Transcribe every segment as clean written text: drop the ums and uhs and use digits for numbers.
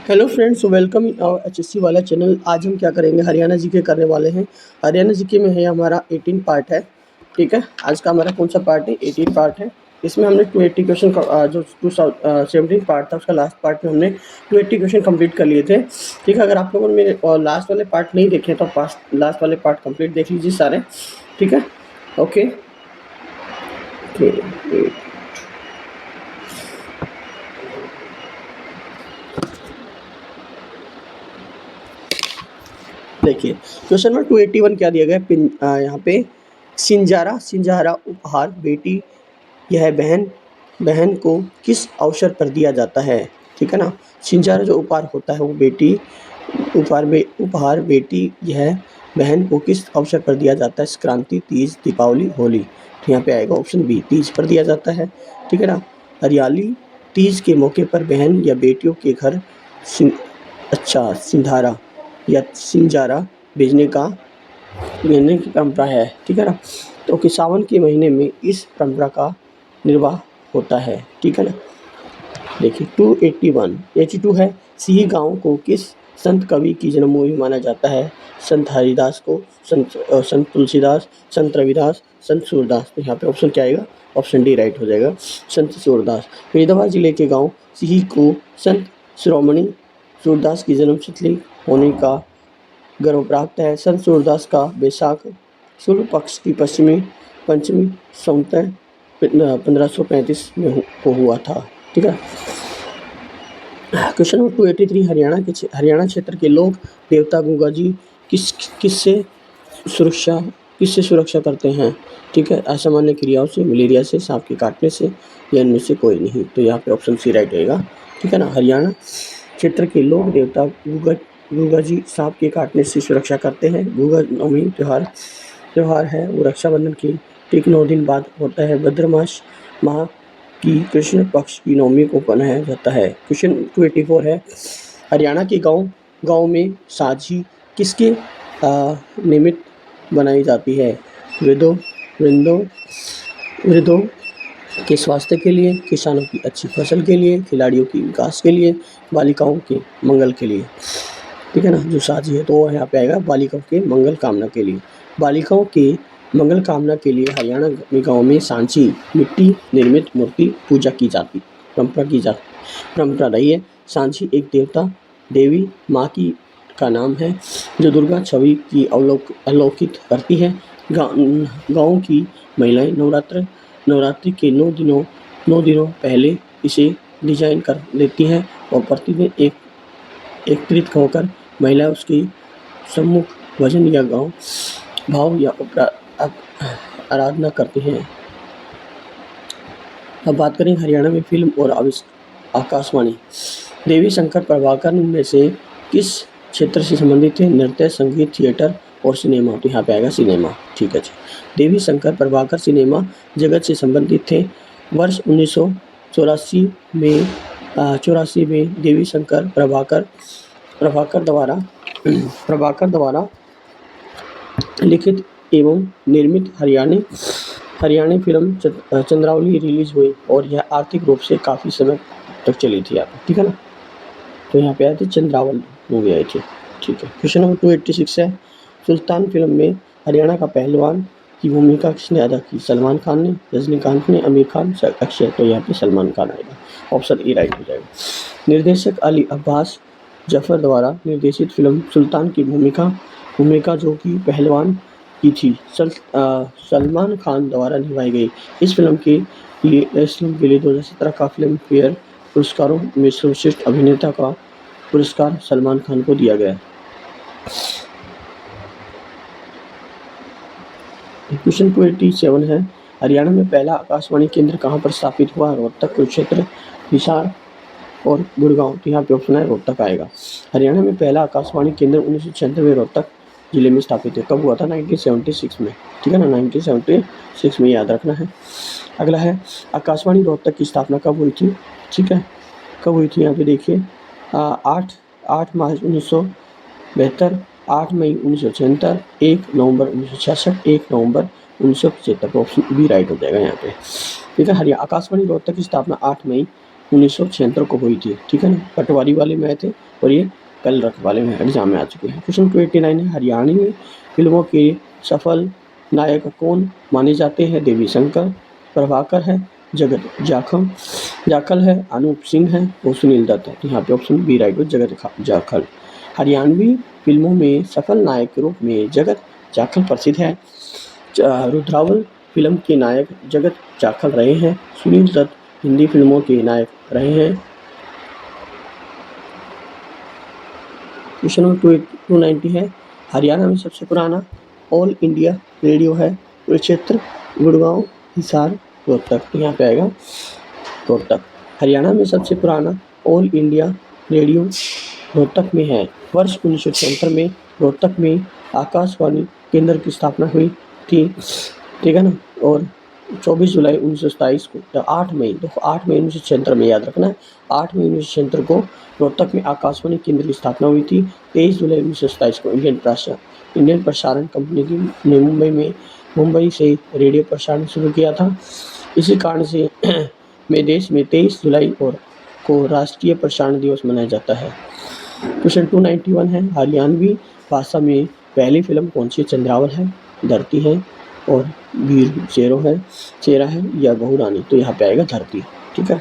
Hello friends, welcome HSC वाला channel. आज हम क्या करेंगे, हरियाणा जीके करने वाले हैं। हरियाणा जीके में है हमारा 18 पार्ट है। ठीक है, आज का हमारा कौन सा पार्ट है? 18 पार्ट है। इसमें हमने 280 क्वेश्चन का जो 217 पार्ट था उसका लास्ट पार्ट में हमने 280 क्वेश्चन कंप्लीट कर लिए थे। ठीक है, अगर आप लोगों ने मेरे लास्ट वाले पार्ट नहीं देखे तो लास्ट वाले पार्ट कंप्लीट देख लीजिए सारे। ठीक है, ओके। देखिए क्वेश्चन नंबर 281 क्या दिया गया है यहाँ पे। सिंजारा उपहार बेटी यह बहन को किस अवसर पर दिया जाता है? ठीक है ना। सिंजारा जो उपहार होता है वो बेटी उपहार बेटी यह बहन को किस अवसर पर दिया जाता है? संक्रांति, तीज, दीपावली, होली। तो यहाँ पे आएगा ऑप्शन बी, तीज पर दिया जाता है। ठीक है ना। हरियाली तीज के मौके पर बहन या बेटियों के घर सिंधारा या सिंजारा भेजने की परंपरा है। ठीक है ना। तो कि सावन के महीने में इस परंपरा का निर्वाह होता है। ठीक है ना। देखिए 282 है। सिही गांव को किस संत कवि की जन्मभूमि माना जाता है? संत हरिदास को, संत तुलसीदास, संत रविदास, संत सूरदास। तो यहाँ पे ऑप्शन क्या आएगा? ऑप्शन डी राइट हो जाएगा, संत सूरदास। फरीदाबाद जिले के गांव सिही को संत शिरोमणि सूरदास की जन्मतिथि होने का गर्व प्राप्त है। संत सूरदास का बैसाख शुक्ल पक्ष की पंचमी संवत 1535 में हुआ था। ठीक है। क्वेश्चन नंबर 283, हरियाणा क्षेत्र के लोक देवता गंगा जी किससे सुरक्षा करते हैं? ठीक है। असामान्य क्रियाओं से, मलेरिया से, सांप के काटने से, या इनमें से कोई नहीं। तो यहाँ पे ऑप्शन सी राइट रहेगा। ठीक है ना। हरियाणा क्षेत्र के लोक देवता गंगा जी सांप के काटने से सुरक्षा करते हैं। गंगा नवमी त्यौहार है वो रक्षाबंधन के ठीक 9 दिन बाद होता है। भद्र माह की कृष्ण पक्ष की नवमी को मनाया जाता है। क्वेश्चन 284 है। हरियाणा के गांव में साझी किसके निमित्त बनाई जाती है? वृद्धों के स्वास्थ्य के लिए, किसानों की अच्छी फसल के लिए, खिलाड़ियों की विकास के लिए, बालिकाओं के मंगल के लिए। ठीक है ना। जो साझी है तो वो यहाँ पे आएगा बालिकाओं के मंगल कामना के लिए। बालिकाओं के मंगल कामना के लिए हरियाणा में गाँव में सांची मिट्टी निर्मित मूर्ति पूजा की जाती परंपरा रही है। सांची एक देवी माँ का नाम है जो दुर्गा छवि की अवलोकित करती है। गाँव की महिलाएं नवरात्रि के 9 दिनों पहले इसे डिजाइन कर लेती हैं और प्रतिदिन एकत्रित होकर महिलाएं उसकी सम्मुख भजन या भाव या आराधना करते हैं। अब बात करें हरियाणा में फिल्म और आकाशवाणी। देवी शंकर प्रभाकर में से किस क्षेत्र से संबंधित है? नृत्य, संगीत, थिएटर और सिनेमा। तो यहाँ पे आएगा सिनेमा। ठीक है जी। देवी शंकर प्रभाकर सिनेमा जगत से संबंधित थे। वर्ष 1984 में देवी शंकर प्रभाकर द्वारा लिखित एवं निर्मित हरियाणा फिल्म चंद्रावली रिलीज हुई और यह आर्थिक रूप से काफ़ी समय तक चली थी। आप ठीक है ना। तो यहाँ पे आए थे चंद्रावली मूवी आई थी। ठीक है। क्वेश्चन नंबर 286 है। सुल्तान फिल्म में हरियाणा का पहलवान की भूमिका किसने अदा की? सलमान खान ने, रजनीकांत ने, आमिर खान, अक्षय। तो यहाँ पे सलमान खान आएगा, ऑप्शन ए राइट हो जाएगा। निर्देशक अली अब्बास जफर द्वारा निर्देशित फिल्म सुल्तान की भूमिका जो कि पहलवान की थी सलमान खान द्वारा निभाई गई। इस फिल्म के लिए 2017 का फिल्म फेयर पुरस्कारों में सर्वश्रेष्ठ अभिनेता का पुरस्कार सलमान खान को दिया गया। क्वेश्चन 287 है। हरियाणा में पहला आकाशवाणी केंद्र कहाँ पर स्थापित हुआ? रोहतक, कुरुक्षेत्र, हिसार और गुड़गांव। तो यहाँ पे ऑप्शन है रोहतक आएगा। हरियाणा में पहला आकाशवाणी केंद्र 1996 रोहतक जिले में स्थापित है। कब हुआ था? 1976 में। ठीक है ना। 1976 में याद रखना है। अगला है आकाशवाणी रोहतक की स्थापना कब हुई थी? ठीक है, कब हुई थी? यहाँ पे देखिए 8 मार्च 1972, 8 मई 1976, 1 नवंबर 1966, 1 नवंबर 1975। ऑप्शन बी राइट हो जाएगा यहाँ पे। ठीक है। आकाशवाणी रोहतक की स्थापना 8 मई 1976 को हुई थी, ठीक है ना। पटवारी वाले में आए थे और ये कलरक वाले में एग्जाम में आ चुके हैं। क्वेश्चन 289 है, हरियाणवी फिल्मों के सफल नायक कौन माने जाते हैं? देवी शंकर, प्रभाकर है, जगत जाखल है, अनूप सिंह है और सुनील दत्त है। तो यहाँ पे ऑप्शन बी राइट हो, जगत जाखल। हरियाणवी फिल्मों में सफल नायक के रूप में जगत जाखल प्रसिद्ध है। रुद्रावल फिल्म के नायक जगत जाखल रहे हैं। सुनील दत्त हिंदी फिल्मों के नायक रहे हैं। क्वेश्चन नंबर 290 है, हरियाणा में सबसे पुराना ऑल इंडिया रेडियो है? कुरुक्षेत्र, गुड़गांव, हिसार, रोहतक। तो यहाँ पे आएगा रोहतक। हरियाणा में सबसे पुराना ऑल इंडिया रेडियो रोहतक में है। वर्ष 1976 में रोहतक में आकाशवाणी केंद्र की स्थापना हुई थी, ठीक है ना। और 24 जुलाई 1927 को 8 मई 1976 में, याद रखना 8 मई 1976 को रोहतक में आकाशवाणी केंद्र की स्थापना हुई थी। 23 जुलाई 1927 को इंडियन प्रसारण कंपनी ने मुंबई से रेडियो प्रसारण शुरू किया था। इसी कारण से देश में 23 जुलाई को राष्ट्रीय प्रसारण दिवस मनाया जाता है। क्वेश्चन 291 है, हरियाणवी भाषा में पहली फिल्म कौन सी? चंद्रावल है, धरती है और वीर चेरा है या बहू रानी। तो यहाँ पे आएगा धरती, ठीक है।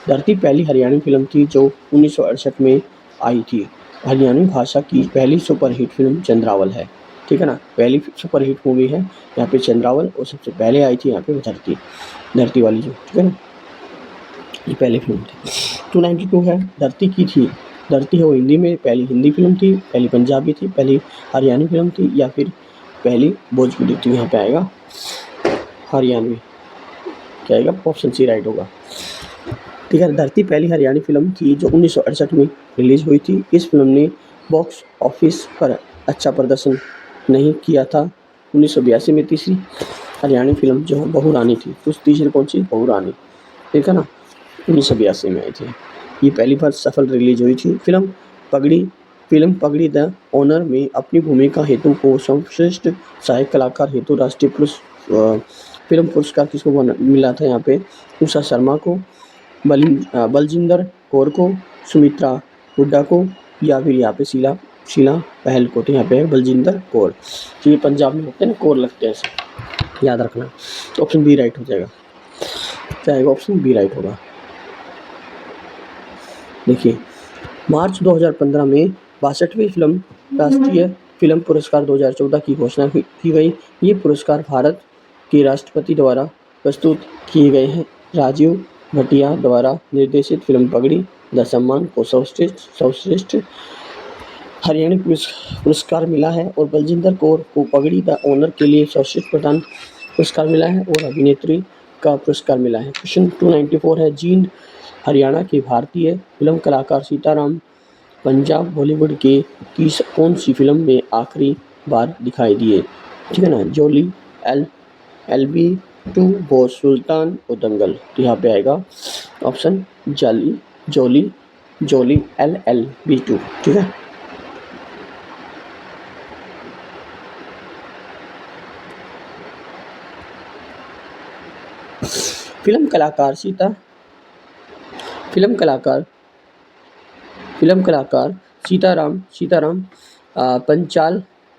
धरती पहली हरियाणवी फिल्म थी जो 1968 में आई थी। हरियाणवी भाषा की पहली सुपरहिट फिल्म चंद्रावल है, ठीक है ना। पहली सुपरहिट मूवी है यहाँ पे चंद्रावल और सबसे पहले आई थी यहाँ पे धरती वाली जो, ठीक है ना, ये पहली फिल्म थी। 292 है, धरती की थी। धरती है वो हिंदी में पहली हिंदी फिल्म थी, पहली पंजाबी थी, पहली हरियाणवी फिल्म थी या फिर पहली भोजपुरी थी। यहाँ पे आएगा हरियाणवी, क्या आएगा? ऑप्शन सी राइट होगा, ठीक है। धरती पहली हरियाणवी फिल्म थी जो 1968 में रिलीज हुई थी। इस फिल्म ने बॉक्स ऑफिस पर अच्छा प्रदर्शन नहीं किया था। 1982 में तीसरी हरियाणवी फिल्म जो है बहू रानी थी। तो तीसरी कौन सी? बहू रानी, ठीक है ना, 1982 में आई थी। ये पहली बार सफल रिलीज हुई थी। फिल्म पगड़ी द ऑनर में अपनी भूमिका हेतु को सर्वश्रेष्ठ सहायक कलाकार हेतु राष्ट्रीय फिल्म पुरस्कार किसको मिला था? यहाँ पे उषा शर्मा को, बलजिंदर कौर को, सुमित्रा हुड्डा को या फिर यहाँ पे शीला पहल को। तो यहाँ पे बलजिंदर कौर, तो ये पंजाब में होते हैं ना, कौर लगते हैं, ऐसे याद रखना। तो ऑप्शन बी राइट हो जाएगा, चाहेगा ऑप्शन बी राइट होगा। देखिए, मार्च 2015 में 62वीं फिल्म राष्ट्रीय फिल्म पुरस्कार 2014 की घोषणा की गई। ये पुरस्कार भारत के राष्ट्रपति द्वारा प्रस्तुत किए गए हैं। राजीव भटिया द्वारा निर्देशित फिल्म पगड़ी द सम्मान को सर्वश्रेष्ठ हरियाणवी पुरस्कार मिला है और बलजिंदर कौर को पगड़ी द ऑनर के लिए सर्वश्रेष्ठ प्रधान पुरस्कार मिला है और अभिनेत्री का पुरस्कार मिला है। क्वेश्चन 294 है, जींद हरियाणा के भारतीय फिल्म कलाकार सीताराम पंजाब बॉलीवुड के कौन सी फिल्म में आखिरी बार दिखाई दिए? ठीक है ना, जोली, LB2, बोस सुल्तान और दंगल। तो यहाँ पे आएगा ऑप्शन जोली LLB2, ठीक है। फिल्म कलाकार सीताराम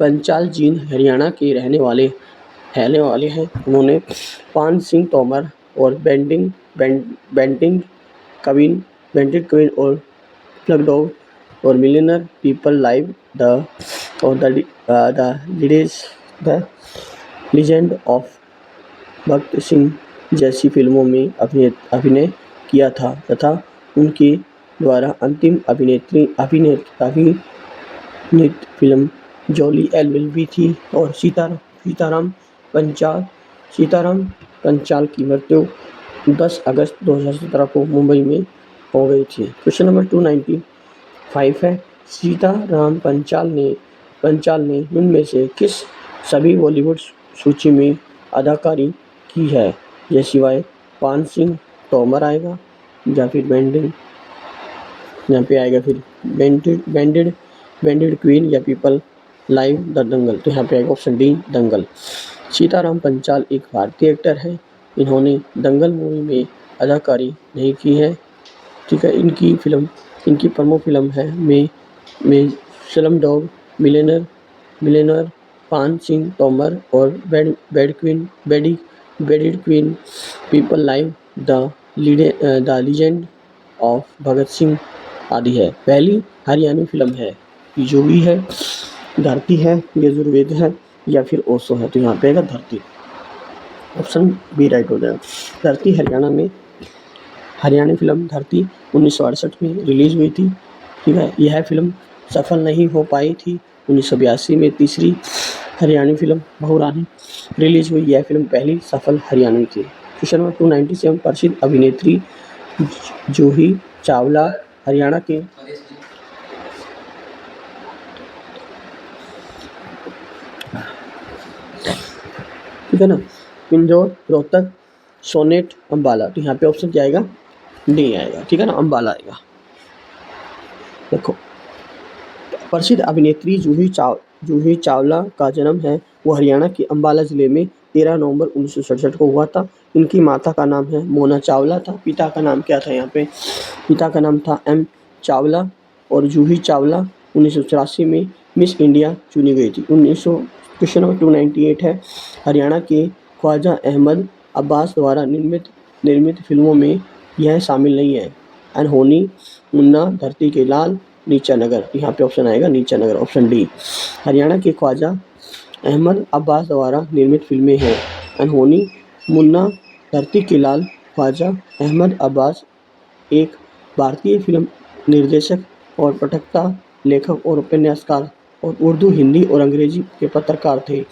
पंचाल जींद हरियाणा के रहने वाले हैं। उन्होंने पान सिंह तोमर और बेंटिंग कविन और प्लगडॉग और millionaire Peepli live the legend of Bhagat Singh जैसी फिल्मों में अभिनय किया था तथा उनके द्वारा अंतिम अभिनीत फिल्म जोली LLB थी और सीताराम पंचाल की मृत्यु 10 अगस्त 2017 को मुंबई में हो गई थी। क्वेश्चन नंबर 295 है, सीताराम पंचाल ने इनमें से किस सभी बॉलीवुड सूची में अदाकारी की है? ये सिवाय पान सिंह तोमर आएगा या फिर यहाँ पे आएगा फिर बैंडेड क्वीन या पीपल लाइव द दंगल। तो यहाँ पे आएगा ऑप्शन डी दंगल। सीताराम पंचाल एक भारतीय एक्टर है। इन्होंने दंगल मूवी में अदाकारी नहीं की है। ठीक है। इनकी प्रमुख फिल्म है में स्लमडॉग मिलियनेयर, पान सिंह तोमर और bandit queen, Peepli live, the legend of Bhagat Singh आदि है। पहली हरियाणवी फिल्म है जो भी है धरती है, यजुर्वेद है या फिर ओशो है, तो यहाँ पे आएगा धरती। ऑप्शन बी राइट हो जाएगा। धरती हरियाणवी फिल्म धरती 1968 में रिलीज हुई थी, ठीक है। यह फिल्म सफल नहीं हो पाई थी। 1982 में तीसरी हरियाणवी फिल्म बहुरानी रिलीज हुई। यह फिल्म पहली सफल हरियाणवी थी। क्वेश्चन नंबर 297 प्रसिद्ध अभिनेत्री जूही चावला हरियाणा के ठीक है ना, इंदौर, रोहतक, सोनेट, अम्बाला, तो यहाँ पे ऑप्शन क्या आएगा? डी आएगा, ठीक है ना, अम्बाला आएगा। देखो, प्रसिद्ध अभिनेत्री जूही चावला का जन्म है वो हरियाणा के अम्बाला जिले में 13 नवंबर 1967 को हुआ था। इनकी माता का नाम है मोना चावला था। पिता का नाम क्या था? यहाँ पे पिता का नाम था एम चावला। और जूही चावला 1984 में मिस इंडिया चुनी गई थी। क्वेश्चन नंबर 298 है, हरियाणा के ख्वाजा अहमद अब्बास द्वारा निर्मित फिल्मों में यह शामिल नहीं है। अनहोनी, मुन्ना, धरती के लाल, नीचा नगर, यहाँ पे ऑप्शन आएगा नीचा नगर, ऑप्शन डी। हरियाणा के ख्वाजा अहमद अब्बास द्वारा निर्मित फिल्में हैं अनहोनी, मुन्ना, धरती के लाल। ख्वाजा अहमद अब्बास एक भारतीय फिल्म निर्देशक और पटकथा, लेखक और उपन्यासकार और उर्दू, हिंदी और अंग्रेजी के पत्रकार थे।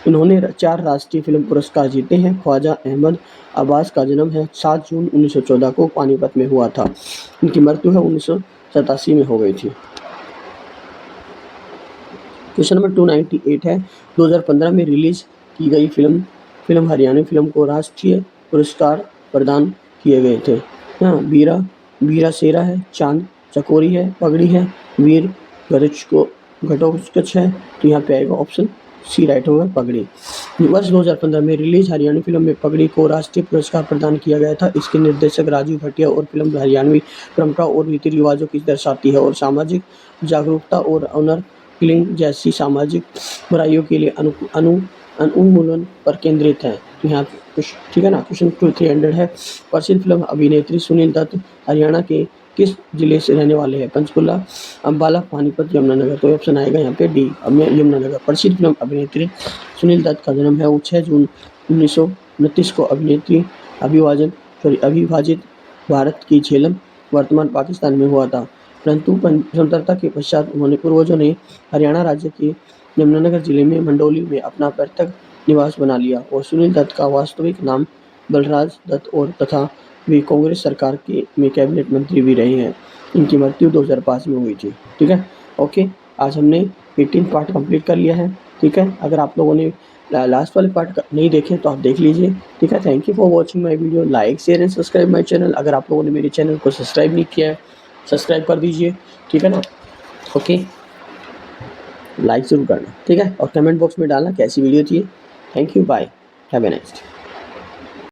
इन्होंने 4 राष्ट्रीय फिल्म पुरस्कार जीते हैं। ख्वाजा अहमद अब्बास का जन्म है 7 जून 1914 को पानीपत में हुआ था। इनकी मृत्यु है 1987 में हो गई थी। क्वेश्चन नंबर 298 है, 2015 में रिलीज की गई फिल्म हरियाणवी फिल्म को राष्ट्रीय पुरस्कार प्रदान किए गए थे। हाँ, बीरा शेरा है, चांद चकोरी है, पगड़ी है, वीर घटोत्कच है, तो यहाँ पे आएगा ऑप्शन सी राइट होगा, पगड़ी। वर्ष 2015 में रिलीज हरियाणवी फिल्म में पगड़ी को राष्ट्रीय पुरस्कार प्रदान किया गया था। इसके निर्देशक राजीव भटिया और फिल्म हरियाणवी परंपरा और रीति रिवाजों की दर्शाती है और सामाजिक जागरूकता और ऑनर किलिंग जैसी सामाजिक बुराइयों के लिए उन्मूलन पर केंद्रित है। तो यहाँ कुछ ठीक है ना। क्वेश्चन 300 है, प्रसिद्ध फिल्म अभिनेत्री सुनील दत्त हरियाणा के किस जिले से रहने वाले हैं? पंचकुला, अम्बाला, पानीपत, यमुनानगर, तो ऑप्शन आएगा यहाँ पे डी, यमुनानगर। प्रसिद्ध फिल्म अभिनेत्री सुनील दत्त का जन्म है वो 6 जून 1929 को अविभाजित भारत की झेलम वर्तमान पाकिस्तान में हुआ था, परंतु स्वतंत्रता के पश्चात उन्होंने पूर्वजों ने हरियाणा राज्य के यमुनानगर जिले में मंडोली में अपना पैतृक निवास बना लिया। और सुनील दत्त का वास्तविक नाम बलराज दत्त और तथा वे कांग्रेस सरकार में कैबिनेट मंत्री भी रहे हैं। इनकी मृत्यु 2005 में हुई थी, ठीक है। ओके, आज हमने 18 पार्ट कंप्लीट कर लिया है, ठीक है। अगर आप लोगों ने लास्ट वाले पार्ट नहीं देखे तो आप देख लीजिए, ठीक है। Thank you for watching my video. Like, share and subscribe my channel. अगर आप लोगों ने मेरे चैनल को सब्सक्राइब नहीं किया है, सब्सक्राइब कर दीजिए, ठीक है ना। ओके, लाइक ज़रूर करना, ठीक है, और कमेंट बॉक्स में डालना कैसी वीडियो थी। Thank you, bye, have a nice day.